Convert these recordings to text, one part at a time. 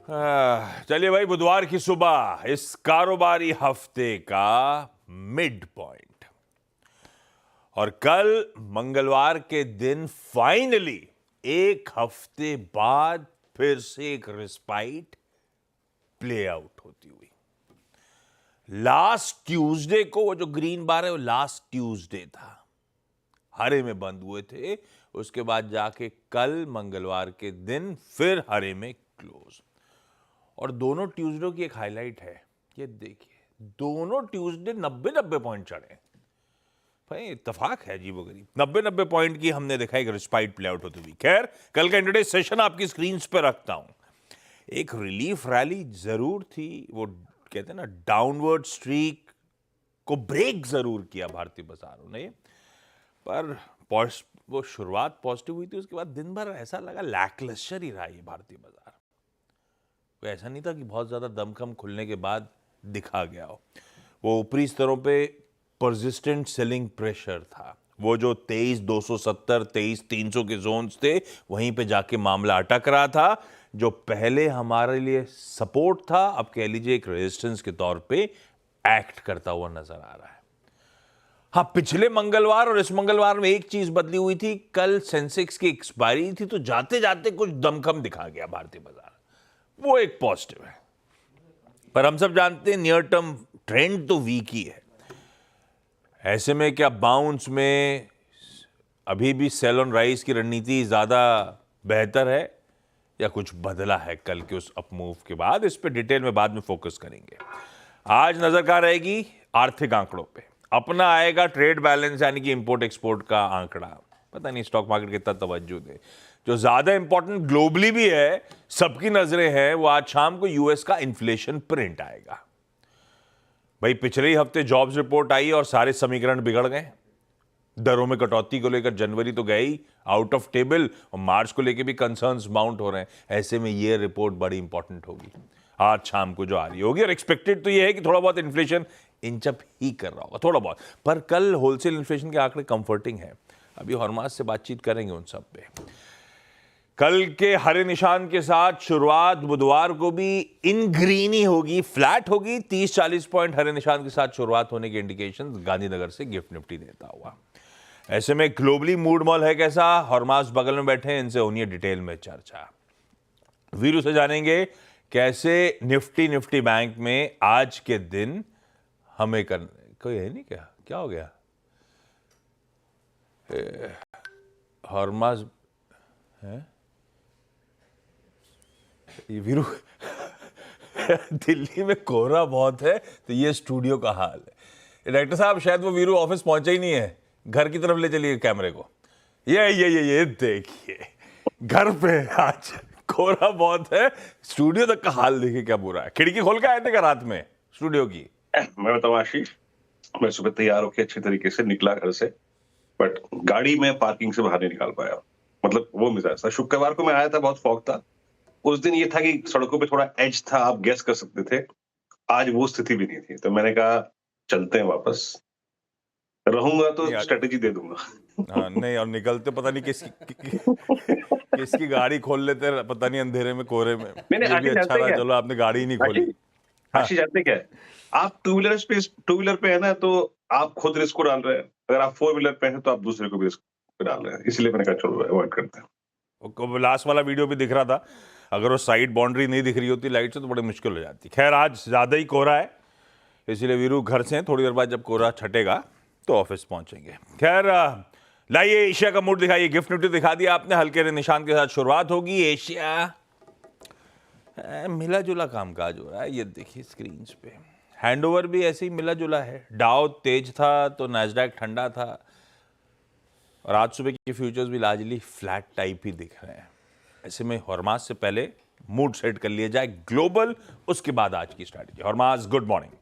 चलिए भाई, बुधवार की सुबह इस कारोबारी हफ्ते का मिड पॉइंट, और कल मंगलवार के दिन फाइनली एक हफ्ते बाद फिर से एक रिस्पाइट प्ले आउट होती हुई। लास्ट ट्यूसडे को वो जो ग्रीन बार है वो लास्ट ट्यूसडे था, हरे में बंद हुए थे। उसके बाद जाके कल मंगलवार के दिन फिर हरे में क्लोज। और दोनों ट्यूसडे की एक हाईलाइट है, ये देखिए, दोनों ट्यूसडे 90-90 पॉइंट चढ़े। भाई इत्तेफाक है अजीबोगरीब, 90-90 पॉइंट की हमने देखा एक रिस्पाइट प्ले आउट होती हुई। खैर, कल का इंट्राडे सेशन आपकी स्क्रीन पे रखता हूं। एक रिलीफ रैली जरूर थी, वो कहते हैं ना डाउनवर्ड स्ट्रीक को ब्रेक जरूर किया भारतीय बाजारों ने, पर वो शुरुआत पॉजिटिव हुई थी। उसके बाद दिन भर ऐसा लगा लैकलस्टर ही रहा ये भारतीय बाजार। कोई ऐसा नहीं था कि बहुत ज्यादा दमखम खुलने के बाद दिखा गया हो। वो ऊपरी स्तरों पे परसिस्टेंट सेलिंग प्रेशर था। वो जो 23,270 23,300 के जोन्स थे, वहीं पे जाके मामला अटक रहा था। जो पहले हमारे लिए सपोर्ट था, अब कह लीजिए एक रेजिस्टेंस के तौर पे एक्ट करता हुआ नजर आ रहा है। हाँ, पिछले मंगलवार और इस मंगलवार में एक चीज बदली हुई थी। कल सेंसेक्स की एक्सपायरी थी, तो जाते जाते कुछ दमखम दिखा गया भारतीय बाजार, वो एक पॉजिटिव है। पर हम सब जानते हैं नियर टर्म ट्रेंड तो वीक ही है। ऐसे में क्या बाउंस में अभी भी सेल ऑन राइज की रणनीति ज्यादा बेहतर है, या कुछ बदला है कल के उस अपमूव के बाद? इस पे डिटेल में बाद में फोकस करेंगे। आज नजर कहां रहेगी? आर्थिक आंकड़ों पे। अपना आएगा ट्रेड बैलेंस, यानी कि इंपोर्ट एक्सपोर्ट का आंकड़ा। पता नहीं स्टॉक मार्केट कितना तवज्जो दे। जो ज्यादा इंपॉर्टेंट ग्लोबली भी है, सबकी नजरें हैं, वो आज शाम को यूएस का इन्फ्लेशन प्रिंट आएगा। भाई पिछले ही हफ्ते जॉब्स रिपोर्ट आई और सारे समीकरण बिगड़ गए। दरों में कटौती को लेकर जनवरी तो गई आउट ऑफ टेबल, और मार्च को लेकर भी कंसर्न्स माउंट हो रहे हैं। ऐसे में ये रिपोर्ट बड़ी इंपॉर्टेंट होगी आज शाम को जो आ रही होगी। और एक्सपेक्टेड तो ये है कि थोड़ा बहुत इन्फ्लेशन इंचअप ही कर रहा होगा, थोड़ा बहुत। पर कल होलसेल इन्फ्लेशन के आंकड़े कंफर्टिंग हैं। अभी हॉर्मास से बातचीत करेंगे उन सब पे। कल के हरे निशान के साथ शुरुआत बुधवार को भी इन ग्रीन ही होगी, फ्लैट होगी। 30-40 पॉइंट हरे निशान के साथ शुरुआत होने के इंडिकेशन गांधीनगर से गिफ्ट निफ्टी देता हुआ। ऐसे में ग्लोबली मूड मॉल है कैसा? हॉर्मास बगल में बैठे हैं, इनसे होनी है डिटेल में चर्चा। वीरू से जानेंगे कैसे निफ्टी बैंक में आज के दिन हमें करने कोई है नहीं क्या? क्या हो गया? हॉर्मास है ये वीरू दिल्ली में कोहरा बहुत है, तो ये स्टूडियो का हाल है। डायरेक्टर साहब, शायद वो वीरू ऑफिस पहुंचा ही नहीं है, घर की तरफ ले चलिए कैमरे को। ये देखिए, घर पे आज कोहरा बहुत है। स्टूडियो तक का हाल देखिए क्या बुरा है। खिड़की खोल के आए थे क्या रात में स्टूडियो की? मैं बताऊं आशीष, मैं सुबह तैयार होकर अच्छे तरीके से निकला घर से, बट गाड़ी में पार्किंग से बाहर नहीं निकाल पाया। मतलब वो मिजाज था। शुक्रवार को मैं आया था, बहुत फॉग था उस दिन। ये था कि सड़कों पे थोड़ा एज था, आप गेस कर सकते थे। आज वो स्थिति भी नहीं थी, तो मैंने कहा चलते हैं वापस। रहूंगा तो स्ट्रेटेजी दे दूंगा। हाँ, नहीं, और निकलते पता नहीं किसकी गाड़ी खोल लेते, पता नहीं अंधेरे में कोहरे में। ये भी अच्छा रहा, चलो आपने गाड़ी ही नहीं खोली। आशीष जानते क्या है, आप टू व्हीलर पे है ना, तो आप खुद रिस्क को डाल रहे हैं। अगर आप 4 व्हीलर पे हैं तो आप दूसरे को भी रिस्क पे डाल रहे हैं। इसलिए मैंने कहा चलो अवॉइड करते हैं। लास्ट वाला वीडियो भी दिख रहा था, अगर वो साइड बाउंड्री नहीं दिख रही होती लाइट से तो बड़ी मुश्किल हो जाती। खैर, आज ज्यादा ही कोहरा है, इसलिए वीरू घर से थोड़ी देर बाद जब कोहरा छटेगा तो ऑफिस पहुंचेंगे। खैर, लाइए एशिया का मूड दिखाइए। गिफ्ट निफ्टी दिखा दिया आपने, हल्के निशान के साथ शुरुआत होगी। एशिया मिला जुला कामकाज हो रहा है, ये देखिए स्क्रीन पे। हैंडओवर भी ऐसे ही मिला जुला है। डाउ तेज था तो नैस्डैक ठंडा था, और आज सुबह के फ्यूचर्स भी लार्जली फ्लैट टाइप ही दिख रहे हैं। ऐसे में हॉर्मास से पहले मूड सेट कर लिया जाए ग्लोबल, उसके बाद आज की स्ट्रैटेजी। हॉर्मास, good morning.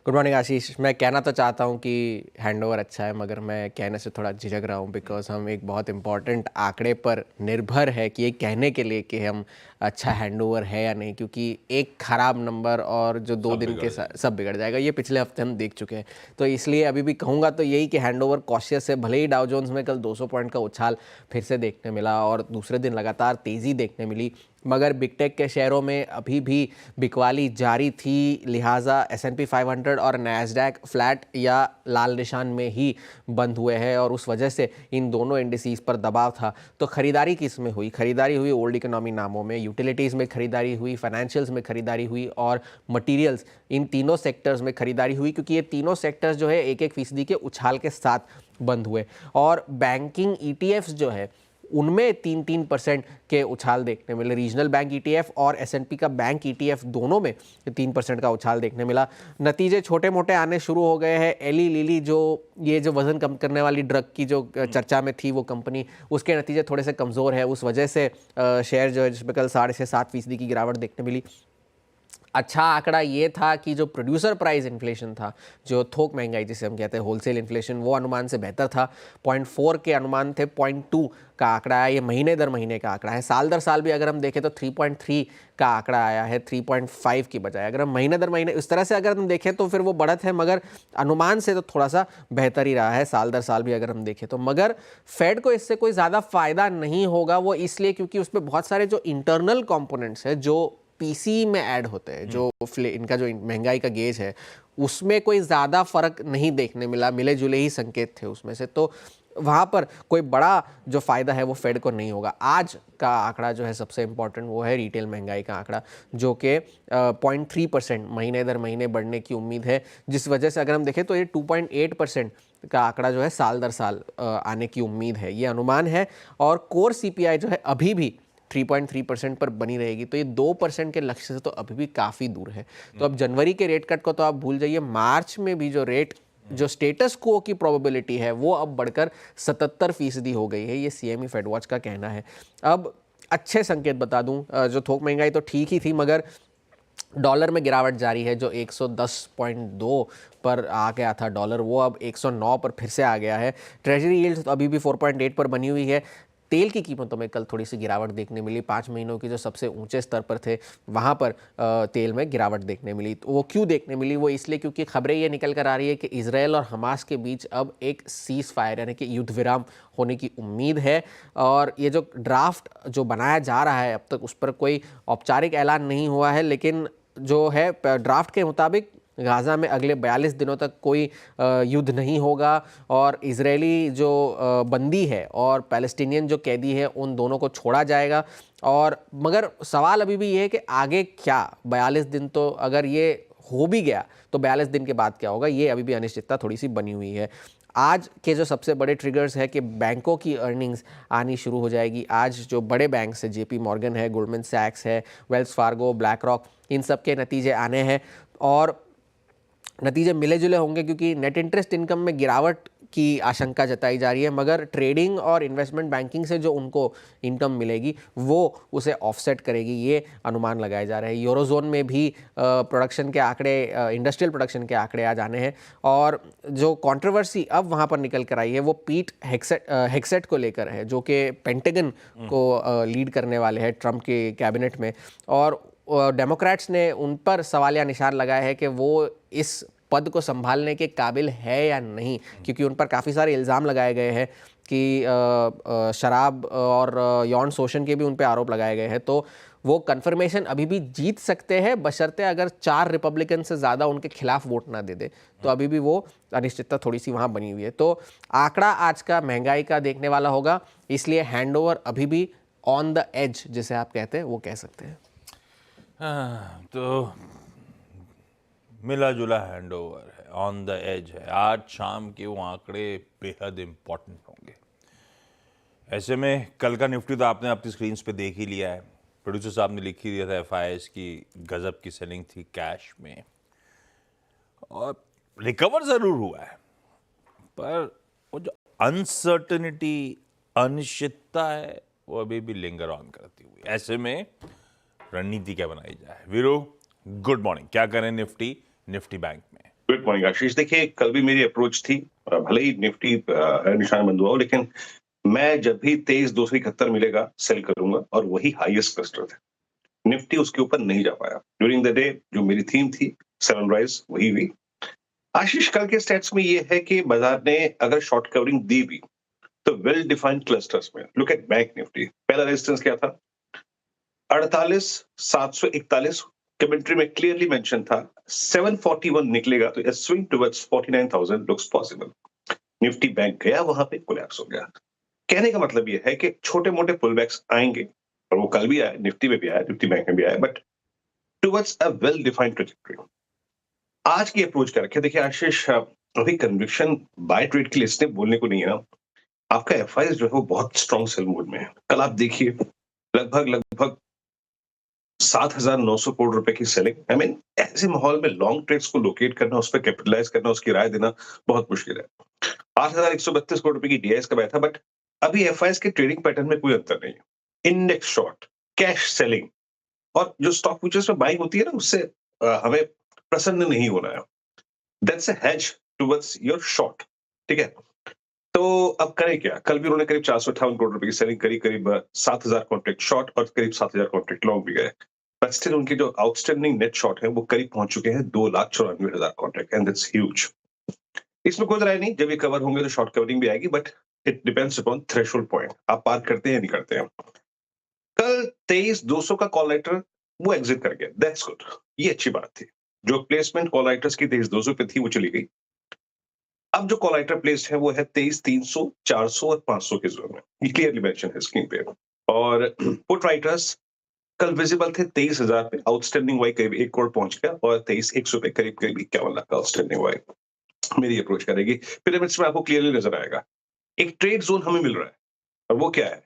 Good morning Ashish. मैं कहना तो चाहता हूँ कि हैंडओवर अच्छा है, मगर मैं कहने से थोड़ा झिझक रहा हूँ, बिकॉज हम एक बहुत इंपॉर्टेंट आंकड़े पर निर्भर है कि ये कहने के लिए कि हम अच्छा हैंडओवर है या नहीं, क्योंकि एक ख़राब नंबर और जो 2 दिन के साथ सब बिगड़ जाएगा। ये पिछले हफ्ते हम देख चुके हैं, तो इसलिए अभी भी कहूँगा तो यही कि हैंडओवर कॉशियस है। भले ही डाउ जोन्स में कल 200 पॉइंट का उछाल फिर से देखने मिला और दूसरे दिन लगातार तेज़ी देखने मिली, मगर बिग टेक के शेयरों में अभी भी बिकवाली जारी थी, लिहाजा S&P 500 और नैस्डैक फ्लैट या लाल निशान में ही बंद हुए हैं और उस वजह से इन दोनों इंडिसेस पर दबाव था। तो खरीदारी किस में हुई? खरीदारी हुई ओल्ड इकोनॉमी नामों में, यूटिलिटीज़ में खरीदारी हुई, फाइनेंशियल्स में खरीदारी हुई और मटीरियल्स, इन तीनों सेक्टर्स में खरीदारी हुई, क्योंकि ये तीनों सेक्टर्स जो है 1-1% के उछाल के साथ बंद हुए। और बैंकिंग ETFs जो है उनमें 3-3% के उछाल देखने मिले। रीजनल बैंक ETF और S&P का बैंक ETF दोनों में 3% का उछाल देखने मिला। नतीजे छोटे मोटे आने शुरू हो गए हैं। एली लिली जो ये जो वजन कम करने वाली ड्रग की जो चर्चा में थी वो कंपनी, उसके नतीजे थोड़े से कमज़ोर है। उस वजह से शेयर जो है जिसमें कल 6.5-7% की गिरावट देखने मिली। अच्छा आंकड़ा ये था कि जो प्रोड्यूसर प्राइस इन्फ्लेशन था, जो थोक महंगाई जिसे हम कहते हैं होलसेल इन्फ्लेशन, वो अनुमान से बेहतर था। 0.4 के अनुमान थे, 0.2 का आंकड़ा है। ये महीने दर महीने का आंकड़ा है। साल दर साल भी अगर हम देखें तो 3.3 का आंकड़ा आया है 3.5 की बजाय। अगर हम महीने दर महीने इस तरह से अगर हम देखें तो फिर वो बढ़त है, मगर अनुमान से तो थोड़ा सा बेहतर ही रहा है साल दर साल भी अगर हम देखें तो। मगर फेड को इससे कोई ज़्यादा फायदा नहीं होगा, वो इसलिए क्योंकि उसमें बहुत सारे जो इंटरनल कंपोनेंट्स है जो पीसी में ऐड होते हैं, जो इनका जो महंगाई का गेज है उसमें कोई ज़्यादा फर्क नहीं देखने मिला, मिले जुले ही संकेत थे उसमें से। तो वहाँ पर कोई बड़ा जो फ़ायदा है वो फेड को नहीं होगा। आज का आंकड़ा जो है सबसे इम्पॉर्टेंट वो है रिटेल महंगाई का आंकड़ा, जो कि 0.3% महीने दर महीने बढ़ने की उम्मीद है, जिस वजह से अगर हम देखें तो ये 2.8% का आंकड़ा जो है साल दर साल आने की उम्मीद है, ये अनुमान है। और कोर CPI जो है अभी भी 3.3% पर बनी रहेगी, तो ये 2% के लक्ष्य से तो अभी भी काफ़ी दूर है। तो अब जनवरी के रेट कट को तो आप भूल जाइए, मार्च में भी जो रेट जो स्टेटस को की प्रोबेबिलिटी है वो अब बढ़कर 77% हो गई है, ये CME फेड वॉच का कहना है। अब अच्छे संकेत बता दूं, जो थोक महंगाई तो ठीक ही थी, मगर डॉलर में गिरावट जारी है। जो 110.2 पर आ गया था डॉलर, वो अब 109 पर फिर से आ गया है। ट्रेजरी यील्ड अभी भी 4.8 पर बनी हुई है। तेल की कीमतों में कल थोड़ी सी गिरावट देखने मिली, 5 महीनों की जो सबसे ऊंचे स्तर पर थे वहाँ पर तेल में गिरावट देखने मिली। तो वो क्यों देखने मिली? वो इसलिए क्योंकि खबरें ये निकल कर आ रही है कि इजराइल और हमास के बीच अब एक सीज़ फायर यानी कि युद्ध विराम होने की उम्मीद है। और ये जो ड्राफ्ट जो बनाया जा रहा है अब तक उस पर कोई औपचारिक ऐलान नहीं हुआ है, लेकिन जो है ड्राफ्ट के मुताबिक गाज़ा में अगले 42 दिनों तक कोई युद्ध नहीं होगा और इजरायली जो बंदी है और पैलेस्टीनियन जो कैदी है उन दोनों को छोड़ा जाएगा। और मगर सवाल अभी भी ये है कि आगे क्या, 42 दिन तो अगर ये हो भी गया तो 42 दिन के बाद क्या होगा, ये अभी भी अनिश्चितता थोड़ी सी बनी हुई है। आज के जो सबसे बड़े ट्रिगर्स है कि बैंकों की अर्निंग्स आनी शुरू हो जाएगी। आज जो बड़े बैंक्स है, JP मॉर्गन है, गोल्डमैन सैक्स है, वेल्स फार्गो, ब्लैक रॉक, इन सब के नतीजे आने हैं और नतीजे मिले जुले होंगे, क्योंकि नेट इंटरेस्ट इनकम में गिरावट की आशंका जताई जा रही है, मगर ट्रेडिंग और इन्वेस्टमेंट बैंकिंग से जो उनको इनकम मिलेगी वो उसे ऑफसेट करेगी, ये अनुमान लगाए जा रहे हैं। यूरोजोन में भी प्रोडक्शन के आंकड़े, इंडस्ट्रियल प्रोडक्शन के आंकड़े आज आने हैं। और जो कंट्रोवर्सी अब वहाँ पर निकल कर आई है वो पीट हेक्सेट को लेकर है, जो कि पेंटागन को लीड करने वाले हैं ट्रंप के कैबिनेट में। और डेमोक्रेट्स ने उन पर सवालिया निशान लगाया है कि वो इस पद को संभालने के काबिल है या नहीं, क्योंकि उन पर काफ़ी सारे इल्ज़ाम लगाए गए हैं कि शराब और यौन शोषण के भी उन पर आरोप लगाए गए हैं। तो वो कन्फर्मेशन अभी भी जीत सकते हैं, बशर्ते अगर 4 रिपब्लिकन से ज़्यादा उनके खिलाफ वोट ना दे दे, तो अभी भी वो अनिश्चितता थोड़ी सी वहाँ बनी हुई है। तो आंकड़ा आज का महंगाई का देखने वाला होगा, इसलिए हैंडओवर अभी भी ऑन द एज जिसे आप कहते हैं वो कह सकते हैं। तो मिला जुला हैंडओवर है, ऑन द एज है। आज शाम के वो आंकड़े बेहद इम्पोर्टेंट होंगे। ऐसे में कल का निफ्टी तो आपने अपनी स्क्रीन्स पे देख ही लिया है। प्रोड्यूसर साहब ने लिख ही दिया था, FIS की गजब की सेलिंग थी कैश में, और रिकवर ज़रूर हुआ है, पर वो जो अनसर्टनिटी, अनिश्चितता है वो अभी भी लिंगर ऑन करती हुई। ऐसे में रणनीति क्या बनाई जाए? Veeru, good morning. क्या करें निफ्टी बैंक में? गुड मॉर्निंग आशीष। देखिए, कल भी मेरी अप्रोच थी, भले ही निफ्टी निशान बंद हुआ हो, लेकिन मैं जब भी 23,271 मिलेगा सेल करूंगा, और वही हाईएस्ट क्लस्टर था। निफ्टी उसके ऊपर नहीं जा पाया। ड्यूरिंग द डे जो मेरी थीम थी सनराइज, वही हुई। आशीष, कल के स्टैट्स में ये है कि बाजार ने अगर शॉर्ट कवरिंग दी भी तो वेल डिफाइंड क्लस्टर्स में। लुक एट बैंक निफ्टी, पहला रेजिस्टेंस क्या था? 48,741 कमेंट्री में क्लियरली मेंशन था, 741 निकलेगा तो swing towards 49,000 looks possible. Nifty bank गया वहां पे, कोलैप्स हो गया। कहने का मतलब ये है कि छोटे मोटे पुलबैक्स आएंगे, और वो कल भी आए, निफ्टी में भी आया, निफ्टी बैंक में भी आया, but towards a well defined trajectory. आज की अप्रोच क्या रखे? देखिए आशीष, अभी कन्विक्शन बाय ट्रेड के लिए इसने बोलने को नहीं है ना। आपका एफआईएस जो है वो बहुत स्ट्रॉन्ग सेल मोड में है। कल आप देखिए लगभग 7,900 करोड़ रुपए की सेलिंग। आई मीन ऐसे माहौल में लॉन्ग ट्रेड्स को लोकेट करना, उस पर कैपिटलाइज करना, उसकी राय देना बहुत मुश्किल है। 8,132 करोड़ रुपए की डीआईएस का बैठा, बट अभी एफआईएस के ट्रेडिंग पैटर्न में कोई अंतर नहीं है। इंडेक्स शॉर्ट, कैश सेलिंग, और जो स्टॉक फ्यूचर्स में बाइंग होती है ना, उससे हमें प्रसन्न नहीं होना है। That's a hedge towards your short, ठीक है। तो अब करें क्या? कल भी उन्होंने करीब 458 करोड़ रुपए की सेलिंग करी, करीब 7,000 कॉन्ट्रैक्ट शॉर्ट और करीब 7,000 कॉन्ट्रैक्ट लॉन्ग भी गए। बट स्टिल उनके जो आउटस्टैंडिंग नेट शॉर्ट है वो करीब पहुंच चुके हैं 2,94,000 कॉन्ट्रैक्ट, एंड दैट्स ह्यूज। इसमें कोई राय नहीं, जब ये कवर होंगे तो शॉर्ट कवरिंग भी आएगी, but it depends upon threshold point, आप पार करते हैं या नहीं करते हैं। कल 23,200 का कॉल राइटर वो एग्जिट कर गया, दैट्स गुड, ये अच्छी बात थी। जो प्लेसमेंट कॉल राइटर्स की 23,200 पे थी वो चली गई। अब जो कॉल राइटर प्लेस्ड है वो है 23,300, 400 और 500 के जोन में, ये क्लियरली मेंशन है स्क्रीन पे। और पुट राइटर्स कल विजिबल थे 23,000 पे, आउटस्टैंडिंग वाई करीब 1 करोड़ पहुंच गया, और 23,100 पे करीब 51 लाख का आउटस्टैंडिंग वाई। मेरी अप्रोच करेगी पिरामिड्स में, आपको क्लियरली नजर आएगा एक ट्रेड जोन हमें मिल रहा है, और वो क्या है?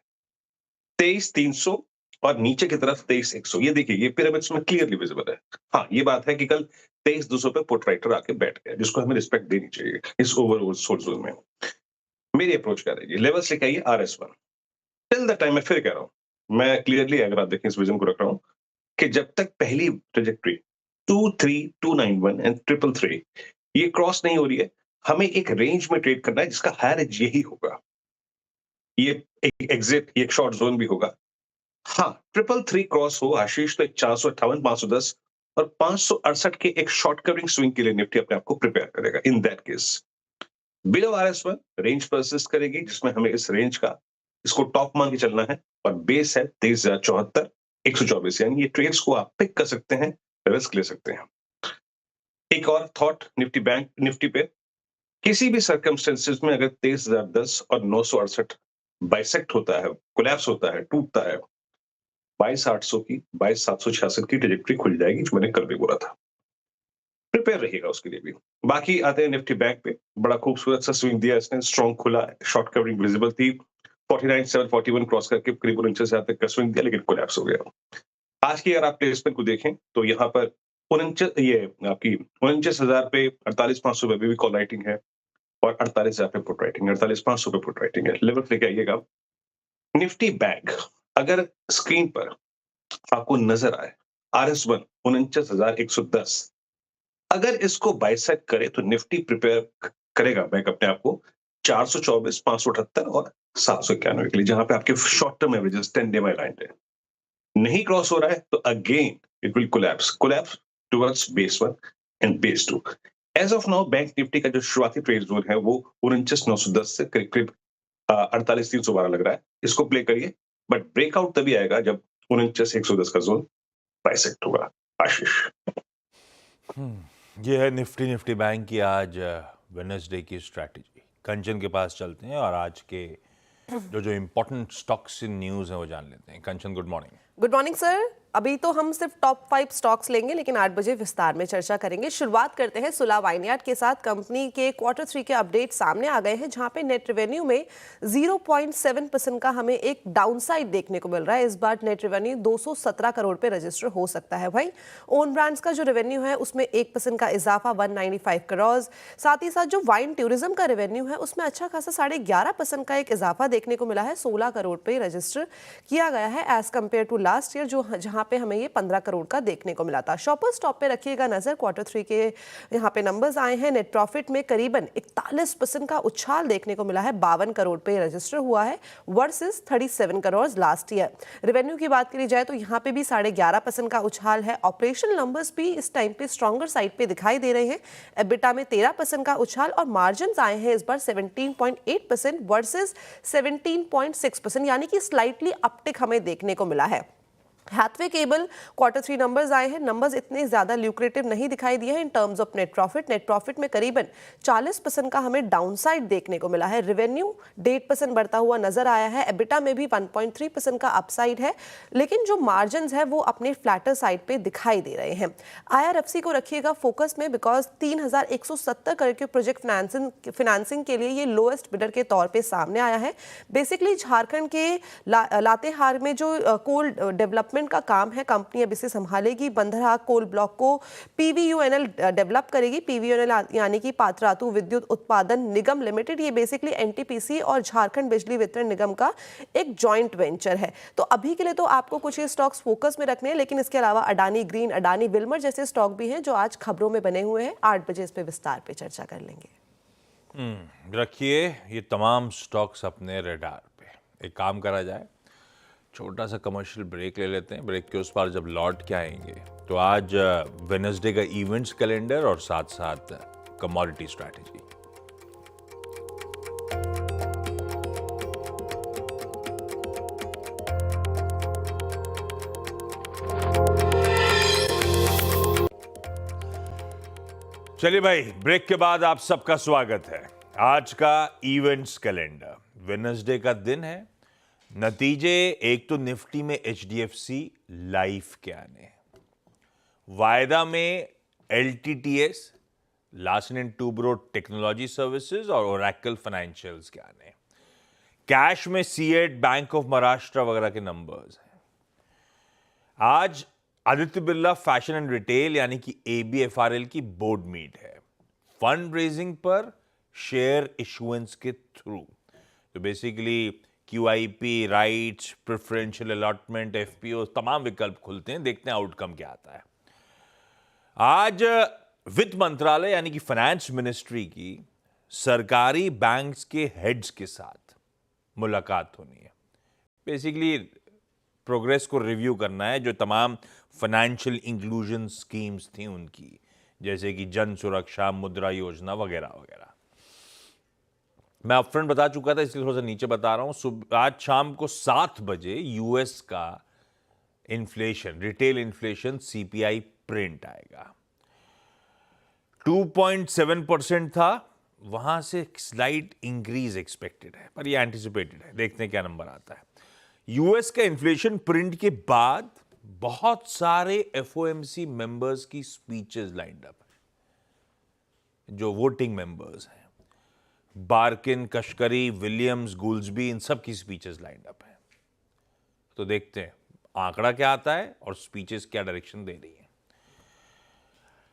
23,300 और नीचे की तरफ 23,100। ये देखिए, ये पिरामिड्स में क्लियरली विजिबल है। हाँ, ये बात है कि कल 23,200 पे पुट राइटर आके बैठ गया, जिसको हमें रिस्पेक्ट देनी चाहिए इस ओवर सोल्ड जोन में। मेरी अप्रोच क्या रहेगी? लेवल्स लेके आइए RS1। टिल द टाइम, मैं फिर कह रहा हूं, मैं क्लियरली अगर आप देखें इस विजन को रख रहा हूं कि जब तक पहली ट्रेजेक्टरी 23291 एंड 333 ये क्रॉस नहीं हो रही है, हमें एक रेंज में ट्रेड करना है जिसका हायर एज यही होगा। ये एक एग्जिट, एक शॉर्ट जोन भी होगा। हाँ, 333 क्रॉस हो आशीष, तो 458, 510 और 568 के एक शॉर्ट कवरिंग स्विंग के लिए निफ्टी अपने आप को प्रिपेयर करेगा। In that case below RS1 range persist करेगी, जिसमें हमें इस रेंज का इसको टॉप मान के चलना है, और बेस है 23,074, 124, यानी ये ट्रेड्स को आप पिक कर सकते हैं, रिस्क ले सकते हैं। एक और थॉट निफ्टी बैंक निफ्टी पे, किसी भी सर्कमस्टेंसेस में अगर 23,010 और 968 बाइसेक्ट होता है, कोलैप्स होता है, टूटता है, 22,800 की, 22,766 की ट्रेजेक्टरी खुल जाएगी, जो मैंने कल भी बोला था। प्रिपेयर रहिएगा उसके लिए भी। बाकी आते हैं निफ्टी बैंक पे, बड़ा खूबसूरत सा स्विंग दिया इसने, स्ट्रॉन्ग खुला, शॉर्ट कवरिंग विजिबल थी, 49,741 क्रॉस करके करीब 49,000 तक का स्विंग दिया, लेकिन कोलैप्स हो गया। आज की अगर आप प्लेसमेंट को देखें तो यहाँ पर 49,000 पे, 48,500 पे भी कॉल राइटिंग है, और 48,000 पे पुट राइटिंग है, 48,500 पे पुट राइटिंग है। लेवल लेके आइएगा। निफ्टी बैंक अगर स्क्रीन पर आपको नजर आए, RS1 49,110, अगर इसको बाइसेक्ट करे तो निफ्टी प्रिपेयर करेगा बैंक अपने आप को 424, 578 और 791 के लिए, जहां पे आपके शॉर्ट टर्म एवरेजेस 10 डे में लाइन है। नहीं क्रॉस हो रहा है तो again it will collapse towards base 1 and base 2। As of now bank Nifty का जो शुरुआती ट्रेड जोन है वो 49,910 से करीब 48,312 लग रहा है। इसको प्ले करिए, बट ब्रेकआउट तभी आएगा जब 49,110 का जोन बाइसेक्ट होगा। आशीष, ये है निफ्टी बैंक की आज वेडनेसडे की स्ट्रैटेजी। कंचन के पास चलते हैं और आज के जो इंपॉर्टेंट स्टॉक्स इन न्यूज़ हैं वो जान लेते हैं। Kanchan, good morning. Good morning sir. अभी तो हम सिर्फ टॉप 5 स्टॉक्स लेंगे, लेकिन 8 बजे विस्तार में चर्चा करेंगे। शुरुआत करते हैं सुला वाइनयार्ड के साथ। कंपनी के क्वार्टर 3 के अपडेट सामने आ गए हैं, जहां पे नेट रेवेन्यू में 0.7% का हमें एक डाउनसाइड देखने को मिल रहा है। इस बार नेट रेवेन्यू 217 करोड़ पे रजिस्टर हो सकता है। भाई, ओन ब्रांड्स का जो रेवेन्यू है उसमें 1% का इजाफा 195 करोड़। साथ ही साथ जो वाइन टूरिज्म का रेवेन्यू है उसमें अच्छा खासा 11.5% का एक इजाफा देखने को मिला है, 16 करोड़ पे रजिस्टर किया गया है as compared to last year, जहां पे हमें ये 15 करोड़ का देखने को मिला था। शॉपर्स टॉप पे रखिएगा नजर। क्वार्टर 3 के यहाँ पे नंबर्स आए हैं। नेट प्रॉफिट में करीबन 41% का उछाल देखने को मिला है, 52 करोड़ पे रजिस्टर हुआ है versus 37 crore last year. Revenue की बात करी जाए तो यहाँ पे भी 11.5% का उछाल है। ऑपरेशनल नंबर्स भी इस टाइम पे स्ट्रॉन्गर साइड पे दिखाई दे रहे हैं। एबिटा में 13% का उछाल, और मार्जिन आए हैं इस बार 17.8% वर्सेस 17.6%, यानी कि स्लाइटली अपटिक हमें देखने को मिला है। हैथवे केबल Q3 नंबर्स आए हैं। नंबर्स इतने ज़्यादा ल्यूक्रेटिव नहीं दिखाई दिए हैं in terms of net profit में करीबन 40% का हमें डाउनसाइड देखने को मिला है। रेवेन्यू 1.5% बढ़ता हुआ नजर आया है। एबिटा में भी 1.3% का अपसाइड है, लेकिन जो मार्जिन है वो अपने फ्लैटर साइड पे दिखाई दे रहे हैं। IRFC को रखिएगा फोकस में, बिकॉज 3,170 करोड़ के प्रोजेक्ट फिनेंसिंग के लिए ये लोएस्ट बिडर के तौर पे सामने आया है। बेसिकली झारखंड के लातेहार में जो कोल डेवलपमेंट का काम है, कंपनी अब इसे संभालेगी। बंदरहा कोल ब्लॉक को PVUNL डेवलप करेगी। PVUNL यानी कि पात्रातु विद्युत उत्पादन निगम लिमिटेड। ये बेसिकली NTPC और झारखंड बिजली वितरण निगम का एक जॉइंट वेंचर है। तो अभी के लिए तो आपको कुछ ये स्टॉक्स फोकस में रखने हैं, लेकिन इसके अलावा अडानी ग्रीन, अडानी विल्मर जैसे स्टॉक भी हैं जो आज खबरों में बने हुए हैं। 8 बजे इस पे विस्तार पे चर्चा कर लेंगे। रखिए ये तमाम स्टॉक्स अपने रडार पे। एक काम करा जाए, छोटा सा कमर्शियल ब्रेक ले लेते हैं। ब्रेक के उस पार जब लौट के आएंगे तो आज वेडनेसडे का इवेंट्स कैलेंडर और साथ साथ कमोडिटी स्ट्रैटेजी। चलिए भाई, ब्रेक के बाद आप सबका स्वागत है। आज का इवेंट्स कैलेंडर, वेडनेसडे का दिन है। नतीजे एक तो निफ्टी में HDFC लाइफ के आने, वायदा में LTTS, Larsen and Toubro technology services और ओरेकल फाइनेंशियल्स के आने। कैश में सीएट, बैंक ऑफ महाराष्ट्र वगैरह के नंबर्स हैं। आज Aditya Birla fashion and retail यानी कि ABFRL की बोर्ड मीट है। फंड रेजिंग पर शेयर इशुएंस के थ्रू, तो basically QIP, rights, preferential allotment, FPO, तमाम विकल्प खुलते हैं। देखते हैं आउटकम क्या आता है। आज वित्त मंत्रालय यानी कि फाइनेंस मिनिस्ट्री की सरकारी बैंक्स के हेड्स के साथ मुलाकात होनी है। बेसिकली प्रोग्रेस को रिव्यू करना है, जो तमाम फाइनेंशियल इंक्लूजन स्कीम्स थी उनकी, जैसे कि जन सुरक्षा, मुद्रा योजना वगैरह वगैरह। मैं अपफ्रंट बता चुका था, इसलिए थोड़ा सा नीचे बता रहा हूं। आज शाम को 7 बजे US का inflation, retail inflation CPI print आएगा। 2.7% था, वहां से स्लाइट इंक्रीज एक्सपेक्टेड है, पर ये एंटिसिपेटेड है। देखते हैं क्या नंबर आता है। US का इन्फ्लेशन प्रिंट के बाद बहुत सारे FOMC मेंबर्स की स्पीचेस लाइंड अप है, जो वोटिंग मेंबर्स हैं। बार्किन, कश्करी, विलियम्स, गूल्सबी, इन सब की स्पीचेस लाइंड अप है। तो देखते हैं आंकड़ा क्या आता है और स्पीचेस क्या डायरेक्शन दे रही है।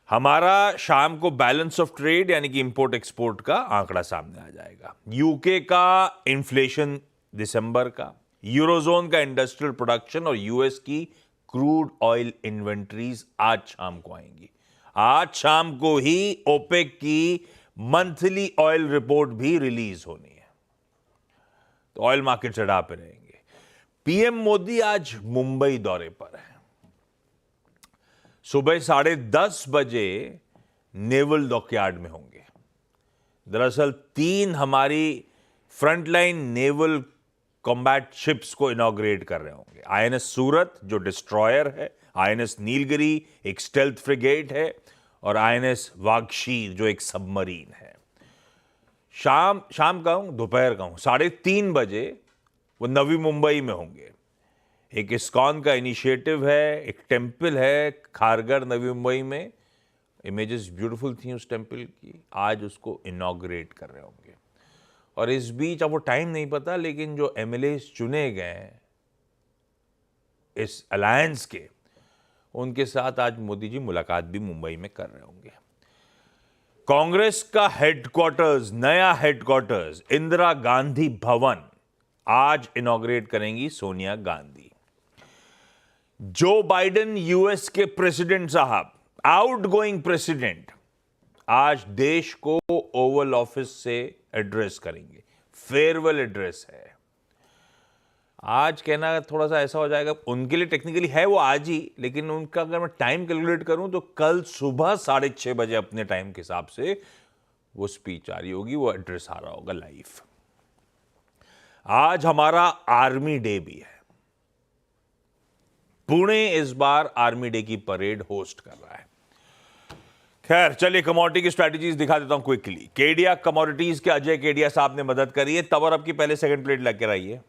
हमारा शाम को बैलेंस ऑफ ट्रेड यानी कि इंपोर्ट एक्सपोर्ट का आंकड़ा सामने आ जाएगा। यूके का इन्फ्लेशन दिसंबर का, यूरोजोन का इंडस्ट्रियल प्रोडक्शन और US की क्रूड ऑयल इन्वेंट्रीज आज शाम को आएंगी। आज शाम को ही ओपेक की मंथली ऑयल रिपोर्ट भी रिलीज होनी है, तो ऑयल मार्केट चढ़ा पे रहेंगे। PM मोदी आज मुंबई दौरे पर है। सुबह 10:30 बजे नेवल डॉकयार्ड में होंगे। दरअसल 3 हमारी फ्रंटलाइन नेवल कॉम्बैट शिप्स को इनॉग्रेट कर रहे होंगे। INS सूरत जो डिस्ट्रॉयर है, INS नीलगिरी एक स्टेल्थ फ्रिगेट है, और INS वागशीर जो एक सबमरीन है। शाम का हूं, दोपहर का हूं, 3:30 बजे वो नवी मुंबई में होंगे। एक इस्कॉन का इनिशिएटिव है, एक टेम्पल है खारगर नवी मुंबई में। इमेजेस ब्यूटीफुल थी उस टेम्पल की। आज उसको इनॉग्रेट कर रहे होंगे। और इस बीच अब वो टाइम नहीं पता, लेकिन जो MLAs चुने गए हैं इस अलायंस के, उनके साथ आज मोदी जी मुलाकात भी मुंबई में कर रहे होंगे। कांग्रेस का हेडक्वार्टर्स, नया हेडक्वार्टर्स इंदिरा गांधी भवन आज इनॉग्रेट करेंगी Sonia Gandhi. Joe Biden US के प्रेसिडेंट साहब, आउटगोइंग प्रेसिडेंट, आज देश को ओवल ऑफिस से एड्रेस करेंगे। फेयरवेल एड्रेस है। आज कहना थोड़ा सा ऐसा हो जाएगा, उनके लिए टेक्निकली है वो आज ही, लेकिन उनका अगर मैं टाइम कैलकुलेट करूं तो कल सुबह 6:30 बजे अपने टाइम के हिसाब से वो स्पीच आ रही होगी, वो एड्रेस आ रहा होगा लाइव। आज हमारा आर्मी डे भी है। पुणे इस बार आर्मी डे की परेड होस्ट कर रहा है। खैर चलिए कमोडिटी की स्ट्रैटेजीज दिखा देता हूं क्विकली। केडिया कमोडिटीज के अजय केडिया साहब ने मदद करी है, तब और अब की पहले सेकंड प्लेट लग के रही है,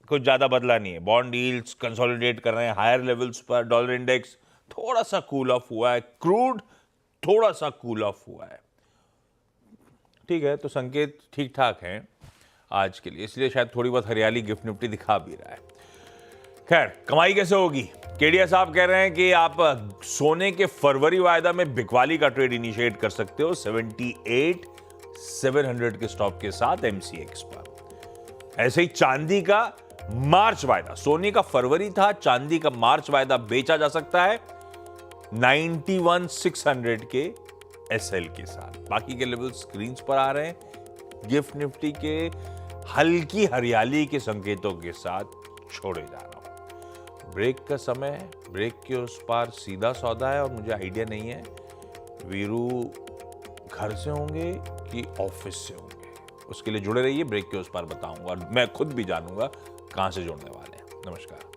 कुछ ज्यादा बदला नहीं है। बॉन्ड यील्ड्स कंसोलिडेट कर रहे हैं हायर लेवल्स पर, डॉलर इंडेक्स थोड़ा सा कूल ऑफ हुआ है, क्रूड थोड़ा सा कूल ऑफ हुआ है। ठीक है, तो संकेत ठीक ठाक हैं आज के लिए, इसलिए शायद थोड़ी बहुत हरियाली गिफ्ट निफ्टी दिखा भी रहा है। खैर कमाई कैसे होगी? केडिया साहब कह रहे हैं कि आप सोने के फरवरी वायदा में बिकवाली का ट्रेड इनिशिएट कर सकते हो 78,700 के स्टॉप के साथ एमसीएक्स पर। ऐसे ही चांदी का मार्च वायदा, सोने का फरवरी था, चांदी का मार्च वायदा बेचा जा सकता है 91,600 के एसएल के साथ। बाकी के लेवल स्क्रीन पर आ रहे हैं, गिफ्ट निफ्टी के हल्की हरियाली के संकेतों के साथ छोड़े जा रहा हूं। ब्रेक का समय है, ब्रेक के उस पार सीधा सौदा है और मुझे आइडिया नहीं है वीरू घर से होंगे कि ऑफिस से होंगे। उसके लिए जुड़े रहिए, ब्रेक के उस पार बताऊंगा और मैं खुद भी जानूंगा कहां से जुड़ने वाले हैं। नमस्कार।